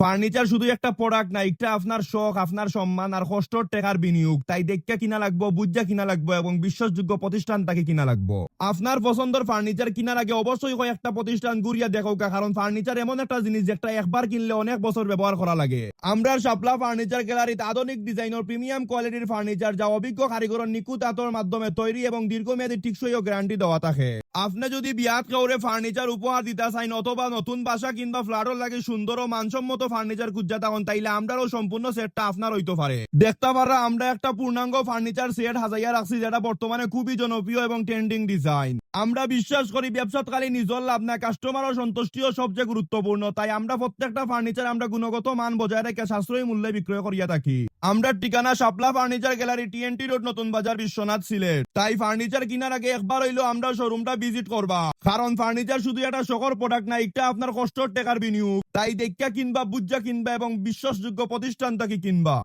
Furniture শুধু একটা product না, এটা আপনার শখ, আপনার সম্মান আর কষ্টর টাকার বিনিয়োগ। তাই দেখে কিনা লাগবো, বুঝা কিনা লাগবো এবং বিশ্বাসযোগ্য প্রতিষ্ঠান তাকে কিনা লাগবো। আপনার পছন্দের ফার্নিচার কিনার আগে অবশ্যই কয়েকটা প্রতিষ্ঠান ঘুরিয়া দেখো, কারণ ফার্নিচার এমন একটা জিনিস যেটা একবার কিনলে অনেক বছর ব্যবহার করা লাগে। আমরা শাপলা ফার্নিচার গ্যালারিতে আধুনিক ডিজাইনের প্রিমিয়াম কোয়ালিটির ফার্নিচার যা অভিজ্ঞ কারিগরের নিখুঁত হাতের মাধ্যমে তৈরি এবং দীর্ঘমেয়াদী টিকসই ও গ্যারান্টি দেওয়া থাকে। আপনি যদি বিয়াত কাউরে ফার্নিচার উপহার দিতে চাইন অথবা নতুন বাসা কিংবা ফ্ল্যাটর লাগে সুন্দর ও মানসম্মত ফার্নিচার খুঁজা থাকুন, তাইলে আমরাও সম্পূর্ণ সেটটা আপনার হইতে পারে। দেখতে পারা আমরা একটা পূর্ণাঙ্গ ফার্নিচার সেট হাজাইয়া রাখছি, যেটা বর্তমানে খুবই জনপ্রিয় এবং ট্রেন্ডিং ডিজাইন। আমরা বিশ্বাস করি ব্যবসাকালে নিজের লাভ না, কাস্টমারের সন্তুষ্টিও সবচেয়ে গুরুত্বপূর্ণ। তাই আমরা প্রত্যেকটা ফার্নিচার আমরা গুণগত মান বজায় রেখে সাশ্রয়ী মূল্যে বিক্রয় করিয়া থাকি। আমরা ঠিকানা শাপলা ফার্নিচার গ্যালারি, TNT রোড, নতুন বাজার, বিশ্বনাথ, সিলেট। তাই ফার্নিচার কিনার আগে একবার হইলো আমরা শোরুমটা ভিজিট করবা, কারণ ফার্নিচার শুধু একটা শখের প্রোডাক্ট না, এটা আপনার কষ্টর টাকার বিনিয়োগ। তাই দেখা কিনবা, বুঝা কিনবা এবং বিশ্বাসযোগ্য প্রতিষ্ঠান থেকে কিনবা।